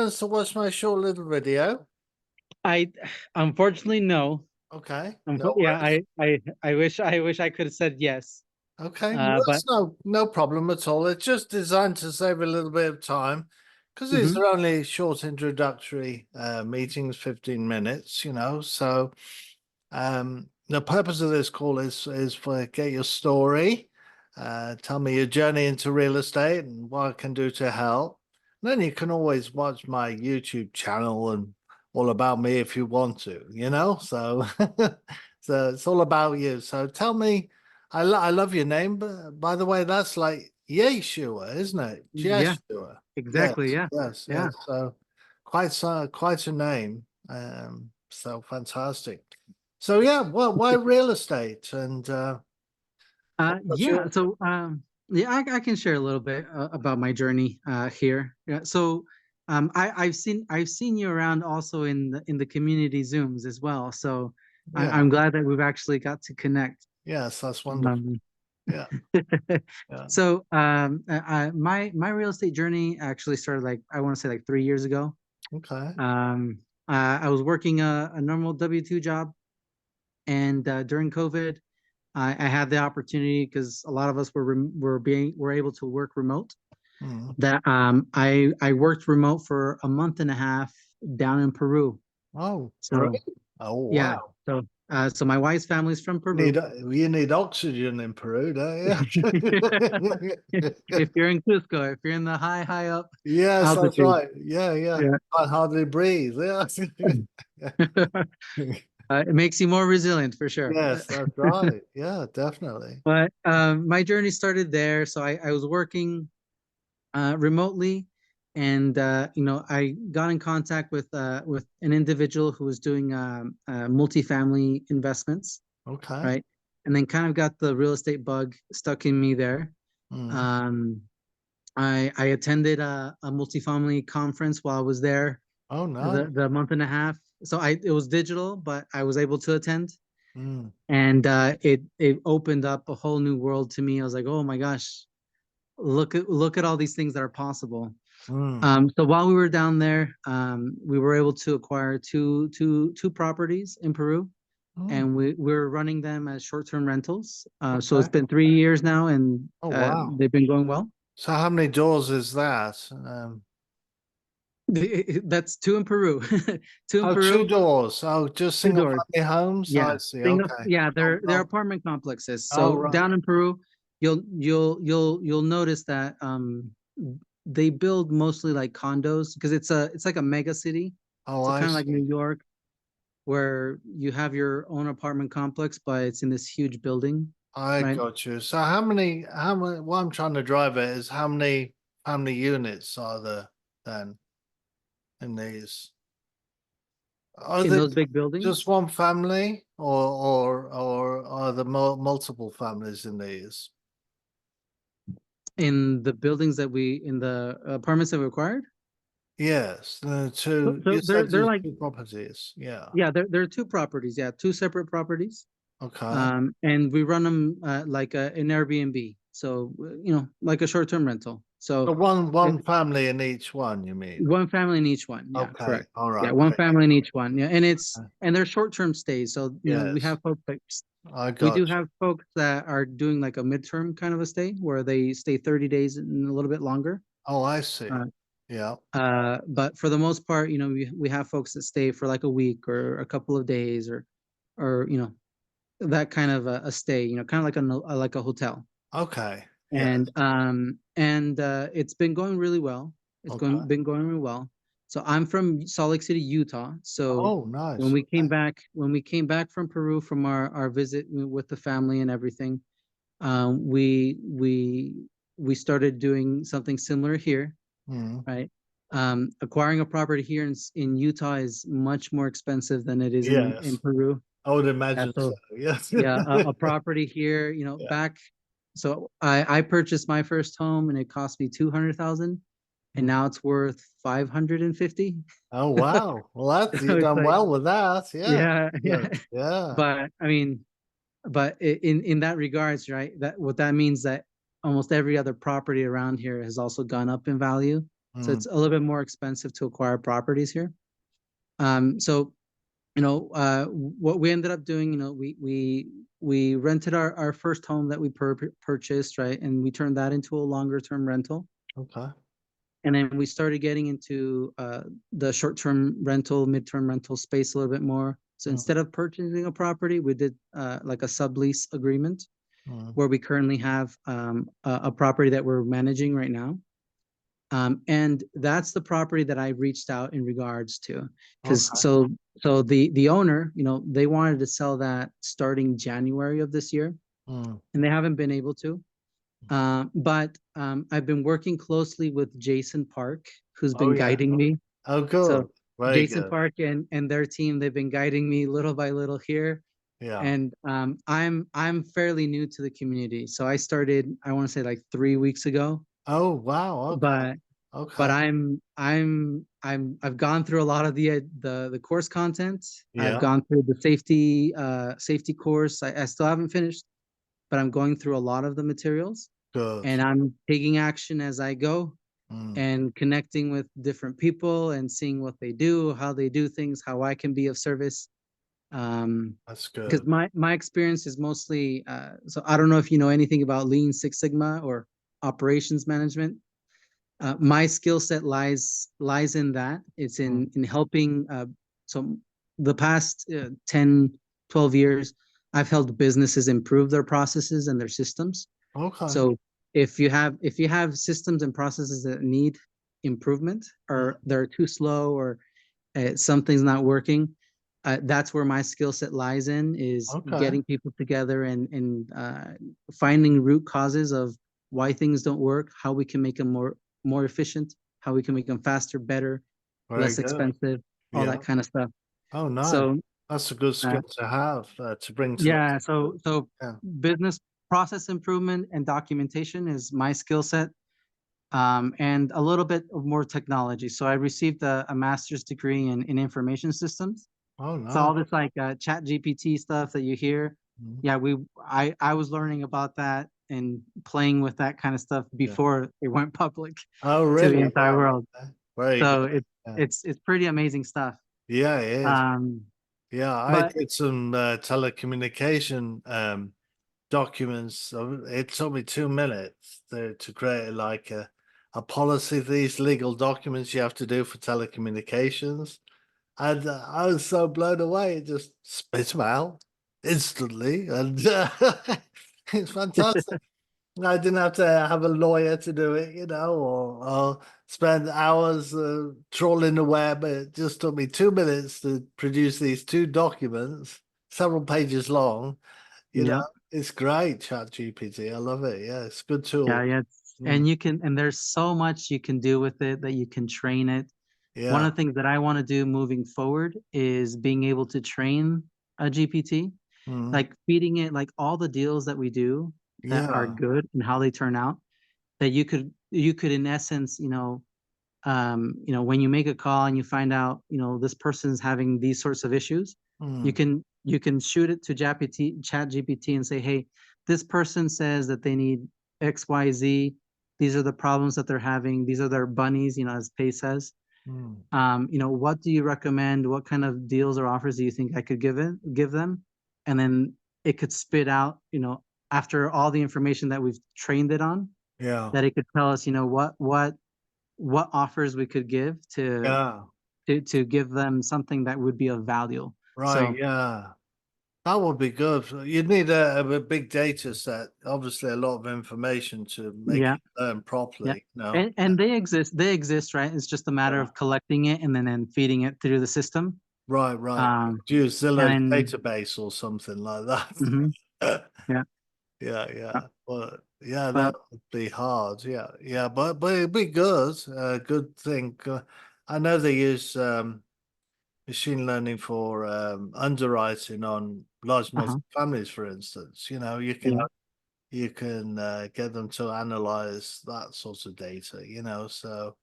To watch my short little video. I unfortunately no. Okay, no Yeah, worries. I wish I could have said yes. Okay, well, But that's no problem at all. It's just designed to save a little bit of time because these mhm. are only short introductory meetings, 15 minutes, So the purpose of this call is for get your story, tell me your journey into real estate and what I can do to help. And then you can always watch my YouTube channel and all about me if you want to. So so it's all about you. So tell me, I love your name, but by the way, that's like Yeshua, isn't it? Yeah, Jeshua. Yes, exactly. Yeah, yes, yeah. yes. So quite a name. So fantastic. So yeah, well, why real estate? And what's your Yeah. So yeah, I can share a little bit about my journey here. Yeah. So I've seen you around also in the community Zooms as well. So yeah, I'm glad that we've actually got to connect. yes, that's wonderful. Um, Yeah, yeah. so my real estate journey actually started like I want to say like 3 years ago. Okay. I was working a normal W-2 job, and during COVID, I had the opportunity because a lot of us were able to work remote. Mm. That I worked remote for a month and a half down in Peru. Oh, great. So Oh, yeah, wow. so my wife's family's from Need Peru. you need oxygen in Peru, don't you? If you're in Cusco, if you're in the high up Yes, that's altitude, right. Yeah, yeah. yeah. I hardly breathe. Yeah. It makes you more resilient for sure. Yes, that's right. Yeah, definitely. But my journey started there. So I was working remotely, and I got in contact with an individual who was doing multifamily investments, Okay. right? And then kind of got the real estate bug stuck in me there. Mm. Um, I attended a multifamily conference while I was there Oh, nice. the month and a half. So it was digital, but I was able to attend, Mm. and it opened up a whole new world to me. I was like, oh my gosh, look at all these things that are possible. Mm. So while we were down there, we were able to acquire two properties in Peru, Mm. and we're running them as short-term rentals. So it's Okay. been 3 years now, and Oh, wow. they've been going well. So how many doors is that? That's two in Peru, two in Oh, two Peru, doors. Oh, just two single doors. family homes. I Yeah, see. single. Okay. Yeah, Oh, they're oh, apartment complexes. oh, So right. down in Peru, you'll notice that they build mostly like condos because it's like a mega city. Oh, So I kind of like see. New York, where you have your own apartment complex, but it's in this huge building, I right? got you. So how many, what I'm trying to drive at is how many family units are there then in these? Are In there those big just buildings, one family or are there multiple families in these? in the buildings that in the apartments that we acquired. Yes, the So, two, so you they're said they're there's like two properties. Yeah. yeah, there are two properties, yeah, two separate properties. Okay. And we run them like an Airbnb, so like a short-term rental. So So one it, family in each one, you mean? one family in each one, yeah, Okay. correct. All Yeah, right. one Great. family in each one, yeah, and they're short-term stays. So we Yes, have folks that I we do got have folks that are doing like a midterm kind of a stay where they stay 30 days and a little bit longer. you. Oh, I see. Uh, Yeah. but for the most part, we have folks that stay for like a week or a couple of days or that kind of a stay, kind of like a hotel. Okay. Yeah. And it's been going really well. It's Okay. going been going really well. So I'm from Salt Lake City, Utah. So Oh, when nice. we came Okay. back, when we came back from Peru from our visit with the family and everything, um, we we we started doing something similar here, Mm. right? Acquiring a property here in Utah is much more expensive than it is in Yes, Peru. I would Yeah, imagine so. so Yes. yeah, a property here, Yeah. back. So I purchased my first home and it cost me 200,000, and Mm. now it's worth 550. Oh, wow. Well, that's So you it's done like, well with that. Yeah. yeah, yeah. Good. Yeah. But I mean, in that regards, right? That what that means that almost every other property around here has also gone up in value. So Mm. it's a little bit more expensive to acquire properties here. So what we ended up doing, we rented our first home that we purchased, right, and we turned that into a longer term rental. Okay. And then we started getting into the short term rental, midterm rental space a little bit more. So Mm. instead of purchasing a property, we did like a sublease agreement Mm. where we currently have a property that we're managing right now. And that's the property that I reached out in regards to, because Okay. so the owner, they wanted to sell that starting January of this year, Mm. and they haven't been able to. But I've been working closely with Jason Park, who's Oh been yeah. guiding me. Oh, So good. Very Jason good. Park and their team, they've been guiding me little by little here. Yeah. And I'm fairly new to the community, so I started, I want to say like 3 weeks ago, Oh wow. Okay. but Okay. I've gone through a lot of the course content. I've Yeah. gone through the safety course. I still haven't finished, but I'm going through a lot of the materials, Good. and I'm taking action as I go Mm. and connecting with different people and seeing what they do, how they do things, how I can be of service. Um, That's because good. my experience is mostly so I don't know if you know anything about Lean Six Sigma or operations management. My skill set lies in that. It's Mm. in helping. So the past 10, 12 years, I've helped businesses improve their processes and their systems. Okay. So if you have systems and processes that need improvement, Mm. or they're too slow, or something's not working, that's where my skill set lies in, is Okay. getting people together and finding root causes of why things don't work, how we can make them more efficient, how we can make them faster, better, Very less good. expensive, all Yeah. that kind of stuff. Oh, nice. So That's a good uh, skill to have to bring to the yeah, table. so Yeah. business process improvement and documentation is my skill set, and a little bit of more technology. So I received a master's degree in information systems. Oh, So nice. all this like chat GPT stuff that you hear, Mm. yeah, I was learning about that and playing with that kind of stuff Yeah. before it went public Oh, to the really? entire Wow. world. Okay. Very good. So it's Yeah. it's it's pretty amazing stuff. Yeah, it is. Um, Yeah, I but did some telecommunication documents. It took me 2 minutes to create like a policy. These legal documents you have to do for telecommunications. And I was so blown away. It just spit them out instantly. And it's fantastic. I didn't have to have a lawyer to do it, or spend hours trawling the web. It just took me 2 minutes to produce these two documents, several pages long. You know, yeah, it's great, Chat GPT. I love it. Yeah, it's a good tool. yeah. Mm. And there's so much you can do with it, that you can train it. One Yeah. of the things that I want to do moving forward is being able to train a GPT, Mm. like feeding it like all the deals that we do that are Yeah. good and how they turn out, that you could in essence, when you make a call and you find out, this person's having these sorts of issues, you Mm. can shoot it to chat GPT and say, hey, this person says that they need XYZ. These are the problems that they're having. These are their bunnies, as Pay says. Mm. What do you recommend? What kind of deals or offers do you think I could give them? And then it could spit out, after all the information that we've trained it on, Yeah. that it could tell us, what offers we could give to Yeah. to give them something that would be of value. Right. So Yeah. That would be good. You'd need a big data set, obviously a lot of information to make yeah, it learn yeah. properly. And they exist, right? It's just a matter Yeah. of collecting it and then feeding it through the system. Right, right. Um, Use Zillow's and database or something like that. mhm, yeah. Yeah, yeah. But yeah, that But would be hard. Yeah, yeah. But it'd be good. Good thing. I know they use machine learning for underwriting on large uh-huh, multifamilies, for instance. You can yeah, get them to analyze that sort of data, so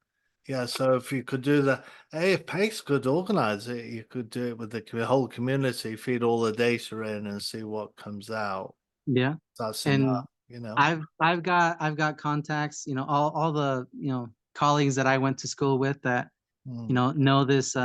yeah, so if you could do that, hey, if Pace could organize it, you could do it with the whole community, feed all the data in and see what comes out. yeah. That's enough, And I've got contacts, all the, colleagues that I went to school with that Mm, know this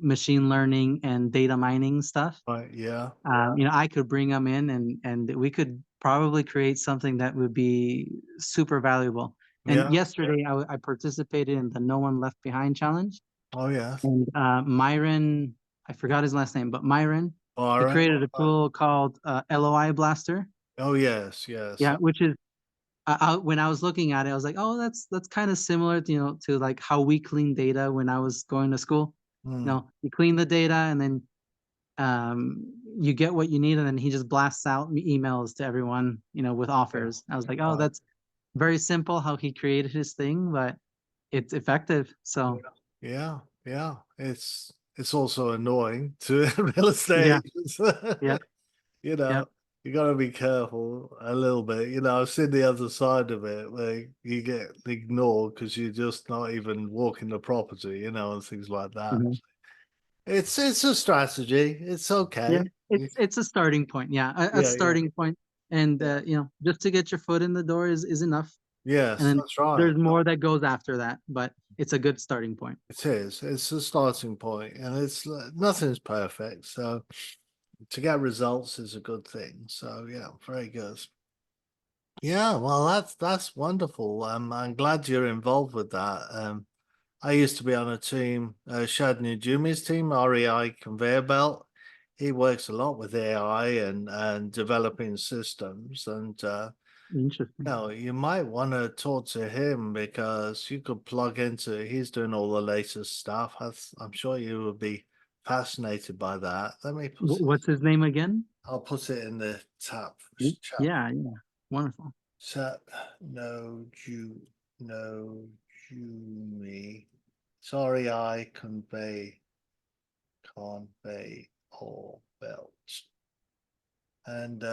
machine learning and data mining stuff. right. Yeah. I could bring them in and we could probably create something that would be super valuable. And Yeah. yesterday I participated in the No One Left Behind challenge. Oh, yes. And Myron, I forgot his last name, but Myron, All he right. created a tool called LOI Blaster. Oh, yes. Yes. Yeah, which is when I was looking at it, I was like, oh, that's kind of similar, to like how we clean data when I was going to school. Mm, You clean the data and then you get what you need, and then he just blasts out emails to everyone, with yeah. offers. I was like, oh, Right. that's very simple how he created his thing, but it's effective. Yeah. So Yeah. Yeah. It's also annoying to real estate yeah, agents. yeah, You yeah. know, you got to be careful a little bit. I've seen the other side of it where you get ignored because you're just not even walking the property, and things like that. Mhm. It's a strategy. It's Yeah, okay. it's a starting point. Yeah, a Yeah, yeah, starting point, and yeah. just to get your foot in the door is enough, and Yes, then that's right. there's more that goes after that, but it's a good starting point. It is. It's a starting point, and nothing's perfect. So to get results is a good thing. So yeah, very good. Yeah, well, that's wonderful. I'm glad you're involved with that. I used to be on a team, Shad Nujumi's team, REI Conveyor Belt. He works a lot with AI and developing systems. And Interesting. you might want to talk to him because you could plug into. He's doing all the latest stuff. I'm sure you would be fascinated by that. Let me put. What's his name again? I'll put it in the chat. Yeah, yeah, wonderful. Chat. No, no, Jumi. Sorry, I convey or belt. And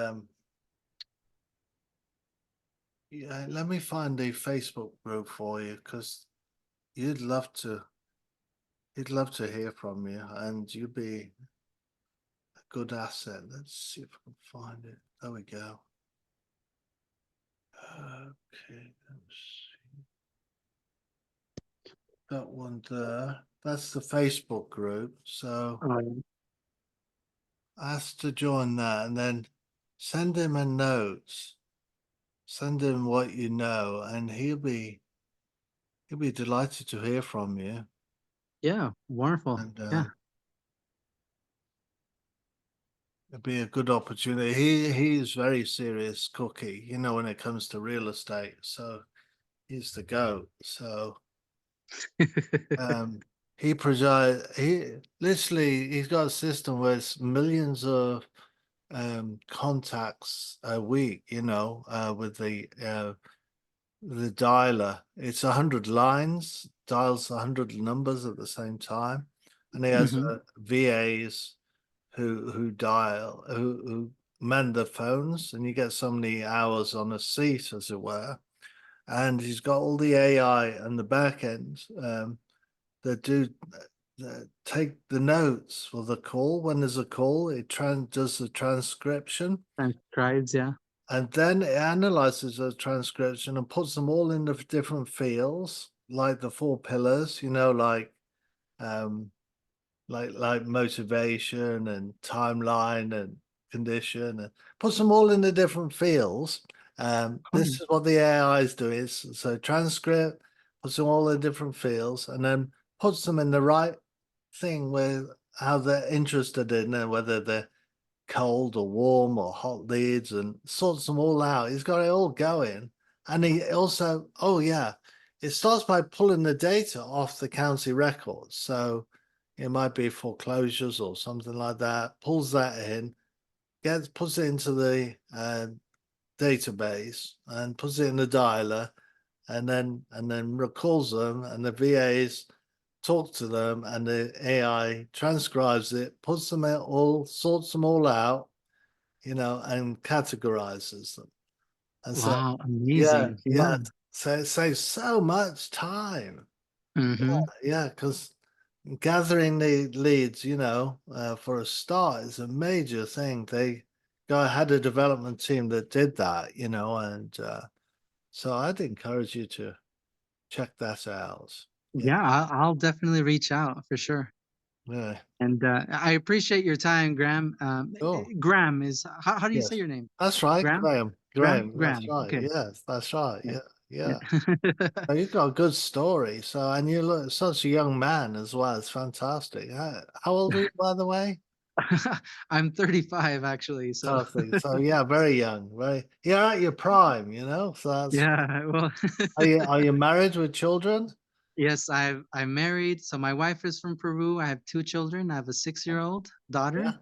yeah, let me find the Facebook group for you because you'd love to he'd love to hear from you and you'd be a good asset. Let's see if I can find it. There we go. Okay, let's see. That one there. That's the Facebook group. So Oh, ask to join that and then send him a note. Send him what you know, and he'll be delighted to hear from you. yeah, wonderful. And Yeah. it'd be a good opportunity. He's very serious cookie, when it comes to real estate. So he's the goat. So um, he literally he's got a system where it's millions of contacts a week. With the dialer. It's 100 lines, dials 100 numbers at the same time, and he has Hmm. VAs who man the phones, and you get so many hours on a seat, as it were. And he's got all the AI and the back end that that take the notes for the call. When there's a call, does the transcription, Transcribes, yeah. and then it analyzes the transcription and puts them all in the different fields, like the 4 pillars, um, like motivation and timeline and condition, and puts them all in the different fields. This Oh, is what the AI is doing. So transcript puts them all in different fields, and then puts them in the right thing with how they're interested in, and whether they're cold or warm or hot leads, and sorts them all out. He's got it all going. And he also, oh yeah, it starts by pulling the data off the county records. So it might be foreclosures or something like that, pulls that in, puts it into the database and puts it in the dialer, and then recalls them, and the VAs talk to them, and the AI transcribes it, puts them out all, sorts them all out, and categorizes them. And so, wow, yeah, amazing. yeah. Yeah. So it saves so much time. Hmm. Yeah, because gathering the leads, for a start is a major thing. Had a development team that did that, and so I'd encourage you to. check that out. Yeah, Yeah, I'll definitely reach out for sure. yeah, And I appreciate your time, Graham. cool. Graham is how do you say Yes, your name? that's right, Graham? Graham. Graham? Graham, that's Graham. right. Okay. Yes, that's right. Yeah. Yeah, Yeah. yeah. So you've got a good story. So, and you look such a young man as well. It's fantastic. How old are you, by the way? I'm 35 actually, so Fantastic. So, yeah, very young. Very. You're at your prime. So that's. yeah, well, Are you married with children? yes, I'm married. So my wife is from Peru. I have two children. I have a 6-year-old daughter. Yeah.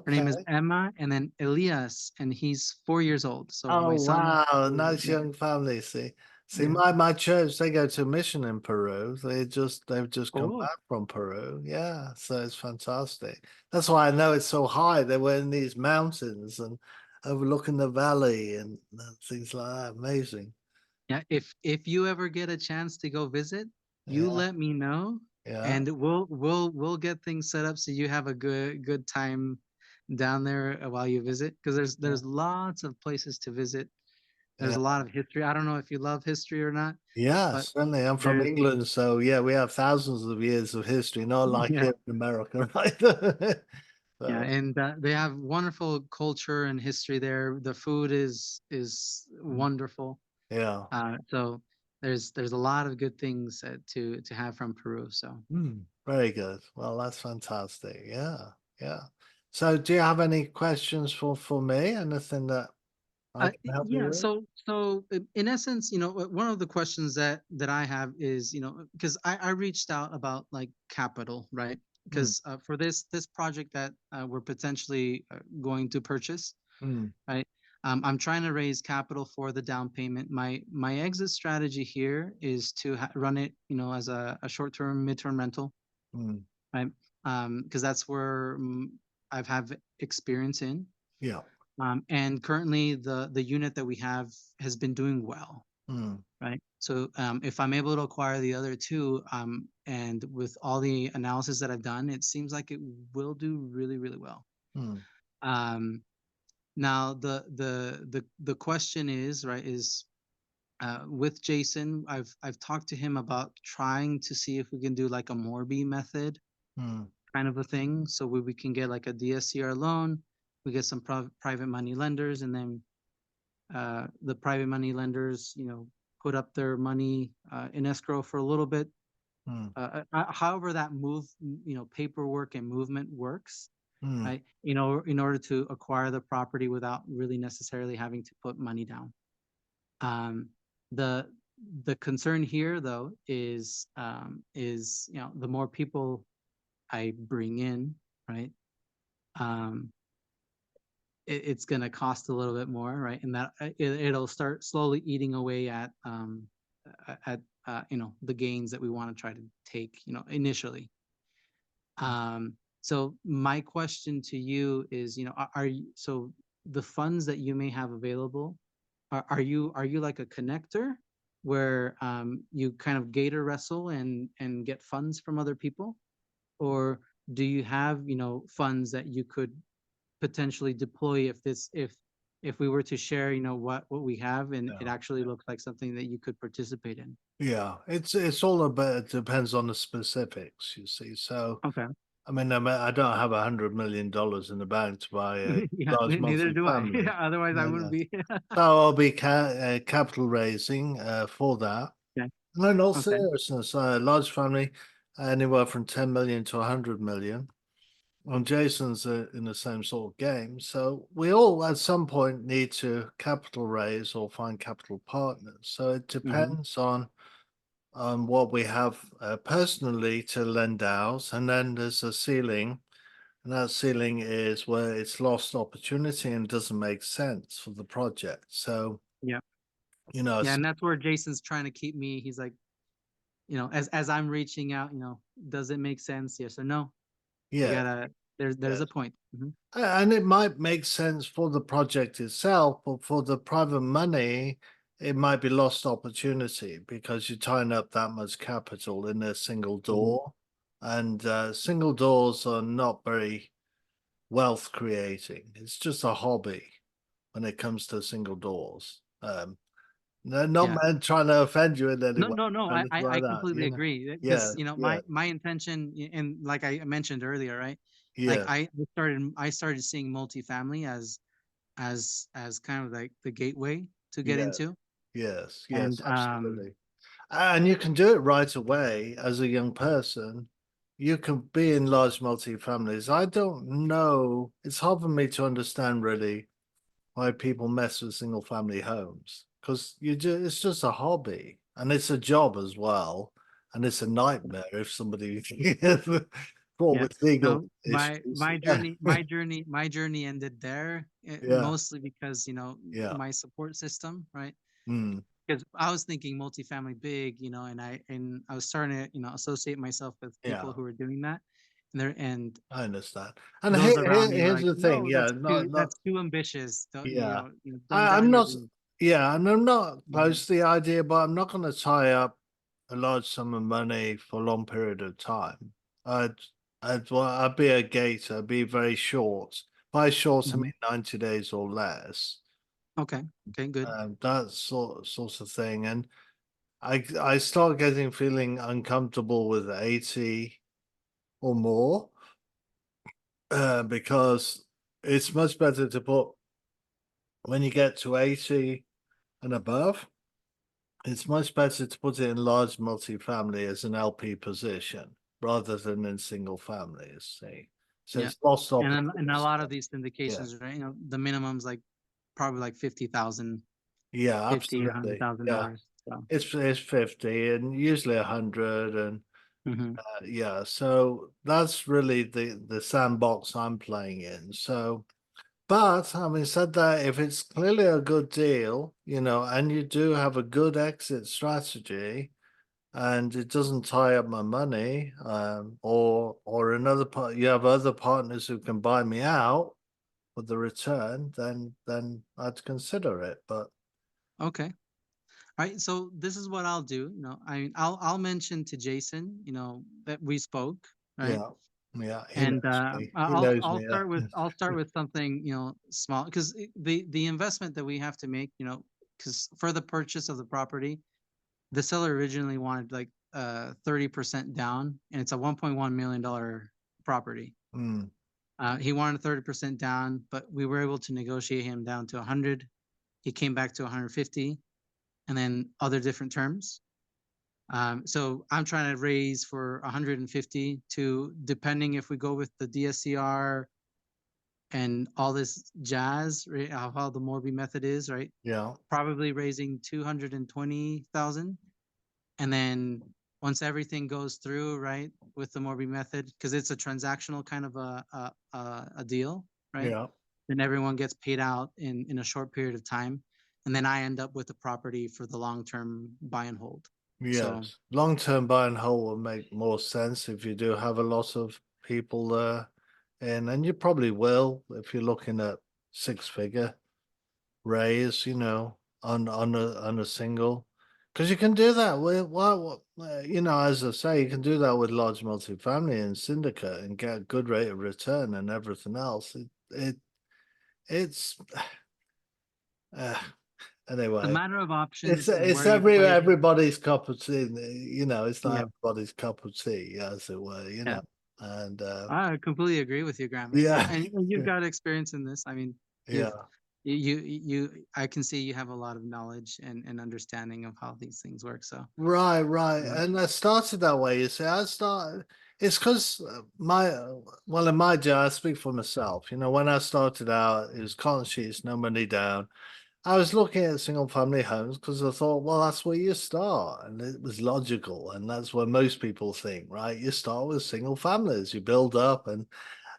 Her name Okay. is Emma, and then Elias, and he's 4 years old. So Oh my son, wow, nice yeah, young family. See, yeah. my church, they go to mission in Peru. They've just come Oh, back from Peru. Yeah, so it's fantastic. That's why I know it's so high. They were in these mountains and overlooking the valley and things like that. Amazing. yeah. If you ever get a chance to go visit, you Yeah, let me know, yeah, and we'll get things set up so you have a good time down there while you visit. Because yeah, there's lots of places to visit. There's yeah. a lot of history. I don't know if you love history or not, Yeah, but certainly. I'm from there's England, so yeah, we have thousands of years of history, not like yeah. here in America, right? Yeah, So, and they have wonderful culture and history there. The food is wonderful. yeah. So there's a lot of good things to have from Peru. So Very good. Well, that's fantastic. Yeah, yeah. So, do you have any questions for me? Anything that I can help you yeah, with? so in essence, one of the questions that I have is, because I reached out about like capital, right? Mm, Because for this project that we're potentially going to purchase, mm, right? I'm trying to raise capital for the down payment. My exit strategy here is to run it, as a short-term, mid-term rental, mm. right? Because that's where I've have experience in. Yeah. And currently, the unit that we have has been doing well, Mm, right? So if I'm able to acquire the other two, and with all the analysis that I've done, it seems like it will do really, really well. mm, Um, Now the question is, right, is with Jason, I've talked to him about trying to see if we can do like a Morby method mm, kind of a thing, so we can get like a DSCR loan, we get some private money lenders, and then the private money lenders, put up their money in escrow for a little bit. mm, However that paperwork and movement works, mm, right? In order to acquire the property without really necessarily having to put money down. Um, the the concern here though is the more people I bring in, right? Um, it's going to cost a little bit more, right? And that it'll start slowly eating away at the gains that we want to try to take, initially. So my question to you is, are you, so the funds that you may have available, are you like a connector where you kind of gator wrestle and get funds from other people? Or do you have, funds that you could potentially deploy if we were to share, what we have, and it yeah. actually looks like something that you could participate in? Yeah. It's all about, it depends on the specifics, you see. So, Okay. I mean, I don't have $100 million in the bank to buy a Yeah, large neither do I. multifamily. Otherwise I No, wouldn't no. be. So I'll be capital raising for that. Okay. No, in all Okay. seriousness, a large family, anywhere from 10 million to 100 million. And Jason's in the same sort of game. So we all at some point need to capital raise or find capital partners. So it Hmm. depends on what we have personally to lend out. And then there's a ceiling. And that ceiling is where it's lost opportunity and doesn't make sense for the project. So, Yeah. you know, Yeah, and that's where Jason's trying to keep me. He's like, as I'm reaching out, does it make sense? Yes or no? You yeah, gotta. There's yeah. a point. Hmm. And it might make sense for the project itself, but for the private money, it might be lost opportunity because you're tying up that much capital in a single Hmm. door. And single doors are not very wealth creating. It's just a hobby when it comes to single doors. They're not Yeah. meant trying to offend you in any No, way no, no. or anything I like that, completely you know? agree Yes, because yes, my intention and like I mentioned earlier, right? Like yes, I started seeing multifamily as kind of like the gateway to get yes, into, yes, yes, and absolutely. And you can do it right away as a young person. You can be in large multi-families. I don't know. It's hard for me to understand really why people mess with single family homes because it's just a hobby and it's a job as well. And it's a nightmare if somebody caught yeah. with legal No, issues. my journey ended there, Yeah, mostly because yeah, my support system, right? mm, Because I was thinking multifamily big, and I was starting to associate myself with yeah. people who were doing that, and I understand. And those around me were here's like, the thing. no, Yeah, not that's too ambitious. Don't, yeah. dumb down I'm your not. dreams. Yeah, and I'm not Mhm. opposed to the idea, but I'm not going to tie up a large sum of money for a long period of time. I'd I'd be a gator. I'd be very short. By short, I mean Mhm. 90 days or less. Okay. Okay. Good. That sorts of thing. And I start getting feeling uncomfortable with 80 or more because it's much better to put when you get to 80 and above. It's much better to put it in large multifamily as an LP position rather than in single families. See, so Yeah. it's lost And a opportunity. lot of these Yeah, syndications, right? The minimum's like probably like 50,000, yeah, 50, a hundred absolutely. thousand Yeah, dollars. So, it's 50 and usually 100 and mhm. yeah. So that's really the sandbox I'm playing in. So. But having said that, if it's clearly a good deal, and you do have a good exit strategy, and it doesn't tie up my money, or another part, you have other partners who can buy me out with the return, then I'd consider it. But Okay. All right. So this is what I'll do. I mean, I'll mention to Jason, that we spoke, right? yeah, yeah, he And knows me. He knows I'll me. start with something small because the investment that we have to make, because for the purchase of the property, the seller originally wanted like 30% down, and it's a $1.1 million property. Mm, He wanted 30% down, but we were able to negotiate him down to 100. He came back to 150, and then other different terms. So I'm trying to raise for 150 to, depending if we go with the DSCR and all this jazz, right? How the Morby method is, right? yeah, Probably raising 220,000. And then once everything goes through, right, with the Morby method, because it's a transactional kind of a deal, right? yeah. Then everyone gets paid out in a short period of time. And then I end up with the property for the long-term buy and hold. So Yes, long-term buy and hold will make more sense if you do have a lot of people there, and you probably will if you're looking at six-figure raise, on a single, because you can do that with as I say, you can do that with large multifamily and syndicate and get a good rate of return and everything else. It's uh, it's a anyway. matter of It's options and it's where you, everybody's cup of tea. It's not yeah, everybody's cup of tea, as it were. yeah. And I completely agree with you, Graham. yeah, And you've got experience in this. I mean, you've yeah, I can see you have a lot of knowledge and understanding of how these things work. So, right, right. um, And I started that way. You see, I started. It's because well, in my day, I speak for myself. When I started out, it was cotton sheets, no money down. I was looking at single family homes because I thought, well, that's where you start. And it was logical. And that's where most people think, right? You start with single families, you build up and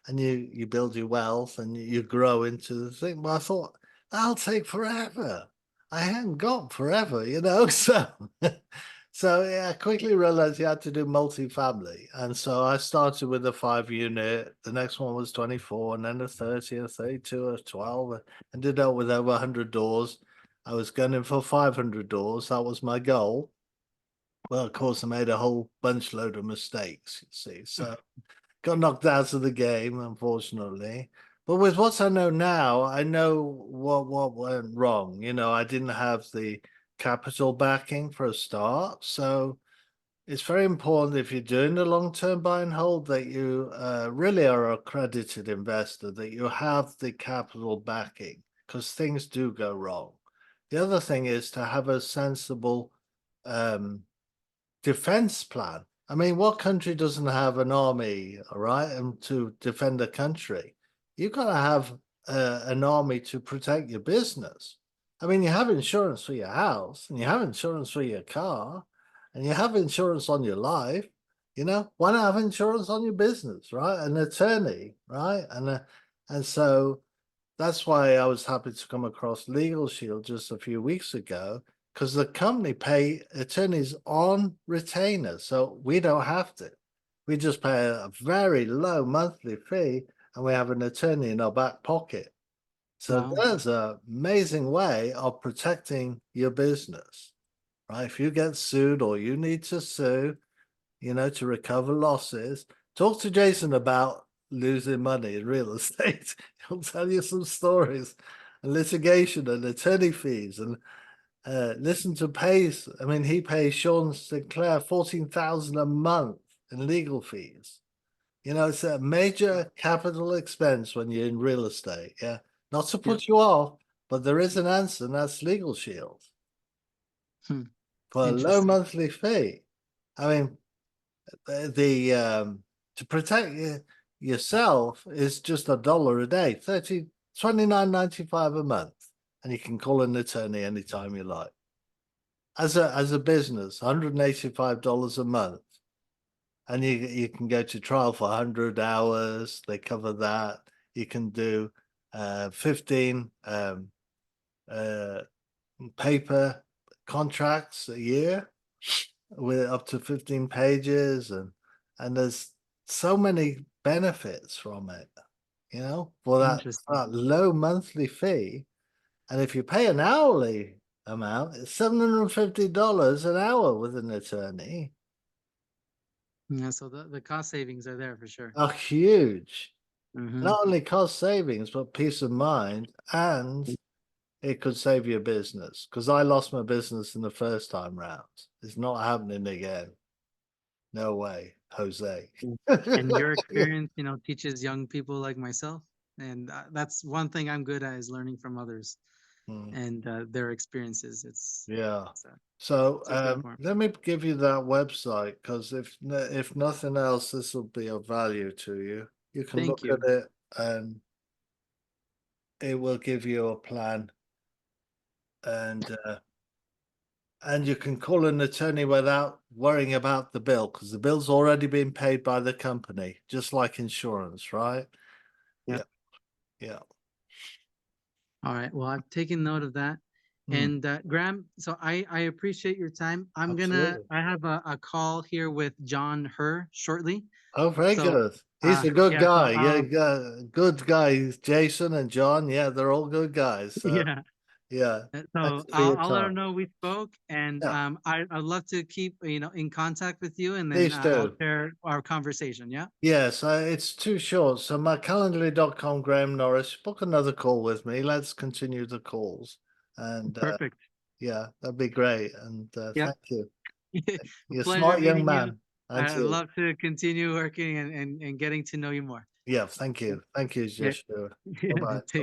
you build your wealth and you grow into the thing. But I thought, that'll take forever. I hadn't got forever. So yeah, I quickly realized you had to do multifamily. And so I started with a 5 unit. The next one was 24, and then a 30, a 32, a 12, and did that with over 100 doors. I was gunning for 500 doors. That was my goal. Well, of course, I made a whole bunch load of mistakes, you see. So got knocked out of the game, unfortunately. But with what I know now, I know what went wrong. I didn't have the capital backing for a start. So it's very important if you're doing the long-term buy and hold that you really are a accredited investor, that you have the capital backing because things do go wrong. The other thing is to have a sensible um, defense plan. I mean, what country doesn't have an army, all right, and to defend a country? You've got to have an army to protect your business. I mean, you have insurance for your house, and you have insurance for your car, and you have insurance on your life. You know, why not have insurance on your business, right? An attorney, right? And so that's why I was happy to come across Legal Shield just a few weeks ago because the company pay attorneys on retainer, so we don't have to. We just pay a very low monthly fee, and we have an attorney in our back pocket. So Wow. there's an amazing way of protecting your business, right? If you get sued or you need to sue, you know, to recover losses. Talk to Jason about losing money in real estate. He'll tell you some stories and litigation and attorney fees and listen to pays. I mean, he pays Sean Sinclair 14,000 a month in legal fees. You know, it's a major capital expense when you're in real estate. Yeah. Not to Yep. put you off, but there is an answer, and that's Legal Shield Hmm. for a low Interesting. monthly fee. I mean, the to protect yourself is just $1 a day, 29.95 a month, and you can call an attorney anytime you like. As a business, $185 a month, and you can go to trial for 100 hours. They cover that. You can do 15 uh, paper contracts a year with up to 15 pages and there's so many benefits from it, you know, for Interesting. that low monthly fee. And if you pay an hourly amount, it's $750 an hour with an attorney. Yeah, so the cost savings are there for sure. Are huge. Hmm. Not only cost savings, but peace of mind, and it could save your business. Because I lost my business in the first time round. It's not happening again. No way, Jose. And your experience, teaches young people like myself, and that's one thing I'm good at is learning from others Mm, and their experiences. It's yeah. it's, uh, So super important. let me give you that website because if nothing else, this will be of value to you. You can Thank look at you. it and it will give you a plan and you can call an attorney without worrying about the bill because the bill's already been paid by the company, just like insurance, right? Yeah. Yeah, yeah. All right. Well, I've taken note of that. Mm, And Graham, so I appreciate your time. absolutely. I have a call here with John Herr shortly. Oh, very So good. He's a good yeah, so guy. Yeah, good guy. Jason and John. Yeah, they're all good guys. So yeah. yeah, thanks So for your I'll let her time. know we spoke, and Yeah, I'd love to keep in contact with you, and then please I'll do. share our conversation. Yeah. Yes, it's too short. So my calendly.com, Graham Norris, book another call with me. Let's continue the calls. And Perfect. yeah, that'd be great. And Yep. thank you. You're a Pleasure smart young meeting you. man. And I'd you. love to continue working and getting to know you more. Yeah, thank you. Thank you, Yeah. Jeshua. Bye-bye. Take